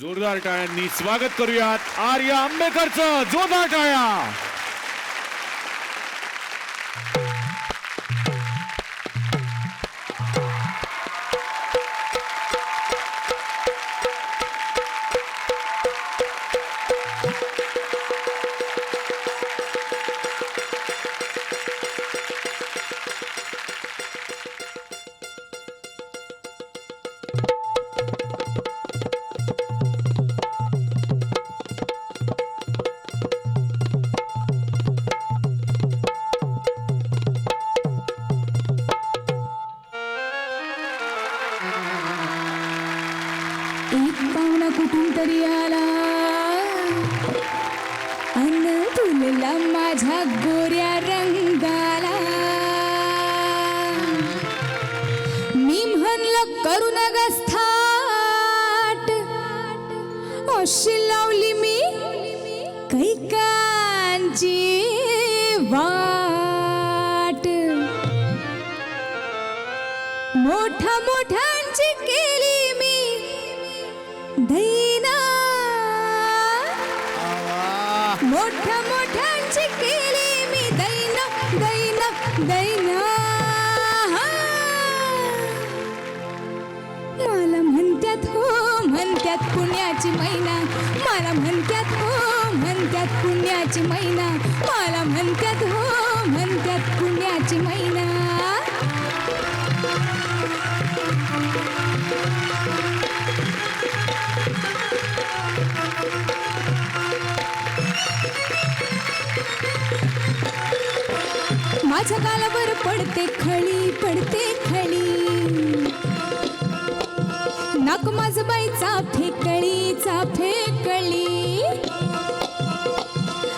जोरदार टाळ्यांनी स्वागत करूयात आर्या आंबेकरचं. जोरदार टाळ्या. एक पाहुणा कुठून तरी आला अन तुलला माझ्या गोऱ्या रंगाला. मी म्हणलं करू नका स्थाट, अशी लावली मी कैकांची वाट. मोठा मोठ्यांची केली मी दैना, मोठ्या मोठ्यांची केली मी दैना दैना दैना. मला म्हणत्यात हो म्हणत्यात पुण्याची मैना, मला म्हणत्यात हो म्हणत्यात पुण्याची मैना, मला म्हणत्यात हो म्हणत्यात पुण्याची मैना. माझ्या गालावर पडते खळी पडते खळी, नाक माझं बाईचा फेकळीचा फेकळी.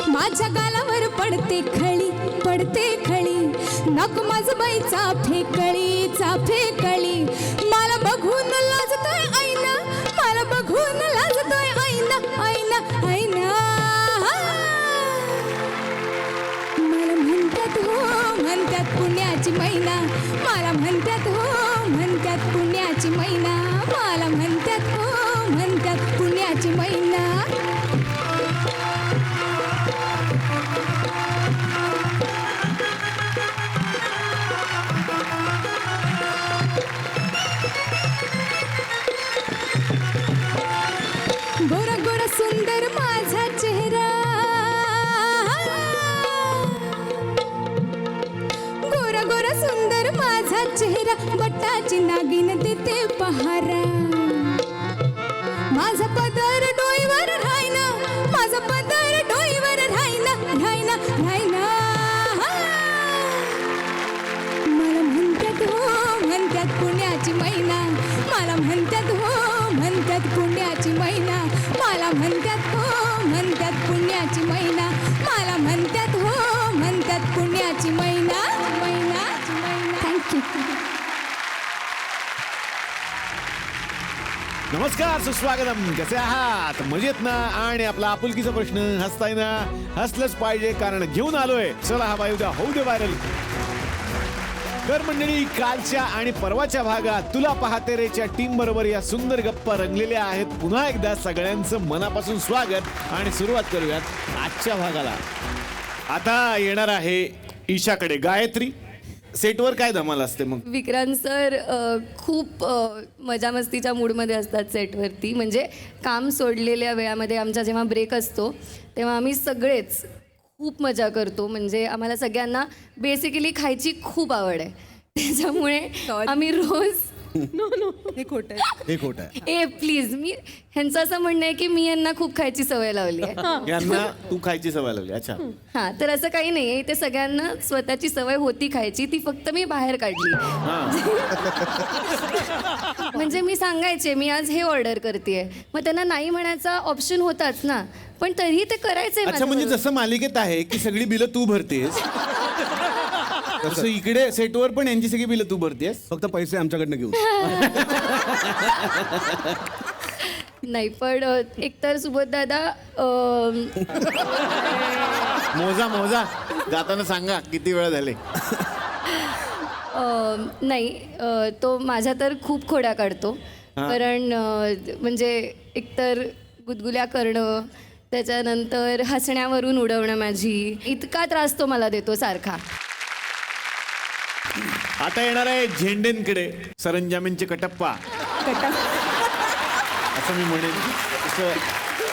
माझ्या गालावर पडते खळी पडते खळी, नाक माझं बाईचा फेकळीचा फेकळी. मला बघून लाजतोय आईना, मला बघून लाजतोय आईना आईना आईना. म्हणत्यात पुण्याची मैना, मला म्हणत्यात हो म्हणत्यात पुण्याची मैना, मला म्हणत्यात हो म्हणत्यात पुण्याची मैना. गोरा गोरा सुंदर माझा चेहरा, गोरा सुंदर माझा चेहरा, बट्टाची नागिन देते पहारा. माझा पदर डोईवर राहिना, माझा पदर डोईवर राहिना राहिना राहिना. मला म्हणत्यात हो म्हणत्यात पुण्याची मैना, मला म्हणत्यात हो म्हणत्यात पुण्याची मैना, मला म्हणत्यात हो म्हणत्यात पुण्याची मैना, मला म्हणत्यात हो म्हणत्यात पुण्याची मैना. नमस्कार, सुस्वागतम. कसे आहात? मजेत ना? आणि आपला आपुलकीचा प्रश्न, हसताय ना? हसलंच पाहिजे, कारण घेऊन आलोय. चला हा बाई उद्या होऊ दे व्हायरल. तर मंडळी, कालच्या आणि परवाच्या भागात तुला पाहते रेच्या टीम बरोबर या सुंदर गप्पा रंगलेल्या आहेत. पुन्हा एकदा सगळ्यांचं मनापासून स्वागत आणि सुरुवात करूयात आजच्या भागाला. आता येणार आहे ईशाकडे. गायत्री, सेटवर काय धमाल असते मग? विक्रांत सर खूप मजा मस्तीच्या मूडमध्ये असतात सेटवरती. म्हणजे काम सोडलेल्या वेळामध्ये आमचा जेव्हा ब्रेक असतो तेव्हा आम्ही सगळेच खूप मजा करतो. म्हणजे आम्हाला सगळ्यांना बेसिकली खायची खूप आवड आहे, त्याच्यामुळे आम्ही रोज हे खोटं आहे. ए प्लीज, मी ह्यांचं असं म्हणणं आहे की मी यांना खूप खायची सवय लावली आहे. यांना तू खायची सवय लागली? अच्छा. हां, तर असं काही नाही आहे. ते सगळ्यांना स्वतःची सवय होती खायची, ती फक्त मी बाहेर काढली. म्हणजे मी सांगायचे मी आज हे ऑर्डर करते, मग त्यांना नाही म्हणायचा ऑप्शन होताच ना, पण तरीही ते करायचे. अच्छा, म्हणजे जसं मालिकेत आहे की सगळी बिलं तू भरतेस, तसं इकडे सेटवर पण यांची सगळी बिलं तू भरतेस, फक्त पैसे आमच्याकडनं घेऊन. नाही, पण एकतर सुबोध दादा मोजा मोजा, जाताना सांगा किती वेळा झाले. नाही, तो माझ्या तर खूप खोड्या काढतो. कारण म्हणजे एकतर गुदगुल्या करणं, त्याच्यानंतर हसण्यावरून उडवणं माझी, इतका त्रास तो मला देतो सारखा. आता येणार आहे झेंडेंकडे सरंजामेंचे कटप्पा असं मी म्हणेन. तसं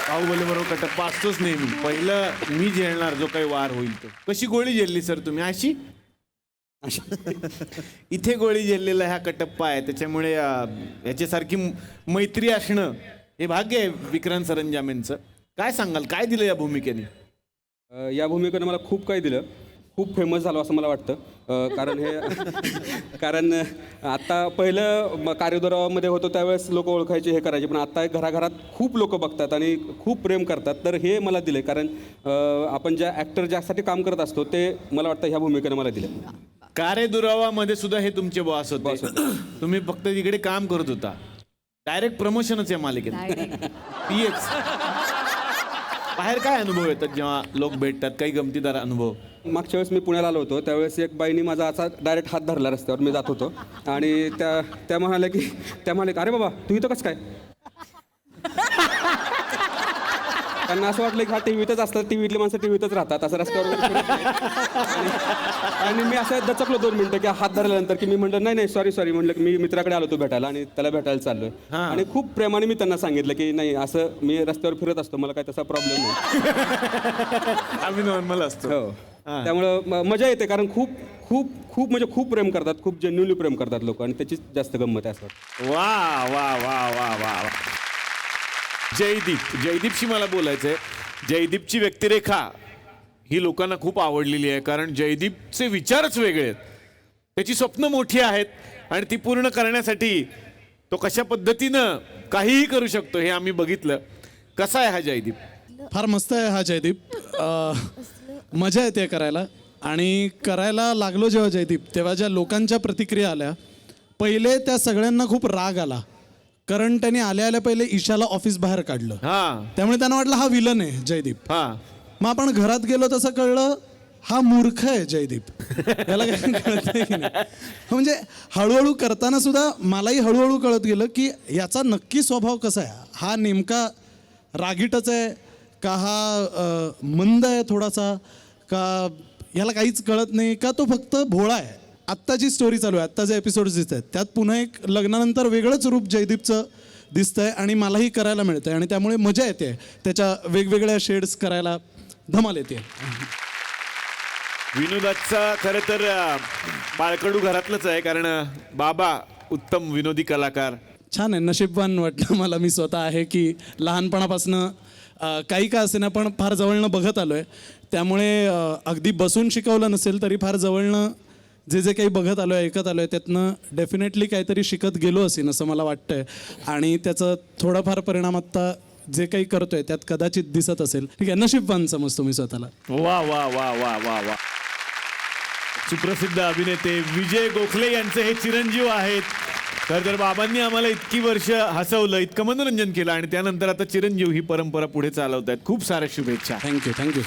बाहुबलीबरोबर कटप्पा असतोच नेहमी. पहिलं मी झेलणार जो काही वार होईल तो. कशी गोळी झेलली सर तुम्ही? अशी इथे गोळी झेललेला हा कटप्पा आहे, त्याच्यामुळे याच्यासारखी मैत्री असणं हे भाग्य आहे विक्रांत सरंजामेंचं. काय सांगाल, काय दिलं या भूमिकेने? या भूमिकेनं मला खूप काही दिलं, खूप फेमस झालो असं मला वाटतं. कारण आता पहिलं कार्यदरामध्ये होतो त्यावेळेस लोक ओळखायचे, हे करायचे, पण आता घराघरात खूप लोक बघतात आणि खूप प्रेम करतात. तर हे मला दिले, कारण आपण ज्या ॲक्टर ज्यासाठी काम करत असतो ते मला वाटतं ह्या भूमिकेनं मला दिलं. कार्यदुरावामध्ये सुद्धा हे तुमचे बॉस होते. तुम्ही फक्त तिकडे काम करत होता. डायरेक्ट प्रमोशनच या मालिकेत. PX. बाहेर काय अनुभव येतात जेव्हा लोक भेटतात? काही गमतीदार अनुभव? मागच्या वेळेस मी पुण्याला आलो होतो, त्यावेळेस एक बाईनी माझा असा डायरेक्ट हात धरला रस्त्यावर, मी जात होतो आणि त्या म्हणाल्या की अरे बाबा तू इथं कसं काय? त्यांना असं वाटलं की हा टीव्हीतच असतात, टीव्हीतली माणसं टीव्हीतच राहतात, असं रस्त्यावर फिरत नाही. आणि मी असं दचकलो 2 मिनिटं की हात धरल्यानंतर, की मी म्हटलं नाही सॉरी म्हटलं की मी मित्राकडे आलो तो भेटायला आणि त्याला भेटायला चाललोय. आणि खूप प्रेमाने मी त्यांना सांगितलं की नाही, असं मी रस्त्यावर फिरत असतो, मला काही तसा प्रॉब्लेम नाही. आम्ही नॉर्मल असतो. हो, त्यामुळं मजा येते, कारण खूप खूप खूप म्हणजे खूप प्रेम करतात, खूप जेन्युअनली प्रेम करतात लोक, आणि त्याचीच जास्त गंमत आहे असं वाटतं. वा वा वा वा वा वा. जयदीपशी मला बोलायचंय. जयदीपची व्यक्तिरेखा ही लोकांना खूप आवडलेली आहे, कारण जयदीपचे विचारच वेगळे आहेत, त्याची स्वप्न मोठी आहेत आणि ती पूर्ण करण्यासाठी तो कशा पद्धतीनं काहीही करू शकतो हे आम्ही बघितलं. कसा आहे हा जयदीप? फार मस्त आहे हा जयदीप. मजा येते करायला, आणि करायला लागलो जेव्हा जयदीप, तेव्हा ज्या लोकांच्या प्रतिक्रिया आल्या, पहिले त्या सगळ्यांना खूप राग आला, कारण त्यांनी आल्या पहिले ईशाला ऑफिस बाहेर काढलं. त्यामुळे त्यांना वाटलं हा विलन आहे जयदीप. मग आपण घरात गेलो तसं कळलं हा मूर्ख आहे जयदीप, याला काही कळत नाही की नाही. म्हणजे हळूहळू करताना सुद्धा मलाही हळूहळू कळत गेलं की याचा नक्की स्वभाव कसा आहे. हा नेमका रागीटच आहे का, हा मंद आहे थोडासा, का ह्याला काहीच कळत नाही, का तो फक्त भोळा आहे. आत्ता जी स्टोरी चालू आहे, आत्ता जे एपिसोड्स दिसत आहेत, त्यात पुन्हा एक लग्नानंतर वेगळंच रूप जयदीपचं दिसतंय आणि मलाही करायला मिळतंय, आणि त्यामुळे मजा येते त्याच्या वेगवेगळ्या शेड्स करायला, धमाल येते. विनोदाचा खरं तर बाळकडू घरातलंच आहे, कारण बाबा उत्तम विनोदी कलाकार. छान आहे, नशीबवान वाटलं मला मी स्वतः आहे की लहानपणापासनं काही का असेना पण फार जवळनं बघत आलो आहे. त्यामुळे अगदी बसून शिकवलं नसेल तरी फार जवळनं जे काही बघत आलो आहे, ऐकत आलो आहे, त्यातनं डेफिनेटली काहीतरी शिकत गेलो असेल असं मला वाटतंय, आणि त्याचं थोडाफार परिणाम आत्ता जे काही करतोय त्यात कदाचित दिसत असेल. ठीक आहे, नशीबवान समजतो मी स्वतःला. वा वा वा वा वा वा. सुप्रसिद्ध अभिनेते विजय गोखले यांचे हे चिरंजीव आहेत. तर बाबांनी आम्हाला इतकी वर्ष हसवलं, इतकं मनोरंजन केलं, आणि त्यानंतर आता चिरंजीव ही परंपरा पुढे चालवत आहेत. खूप साऱ्या शुभेच्छा. थँक्यू.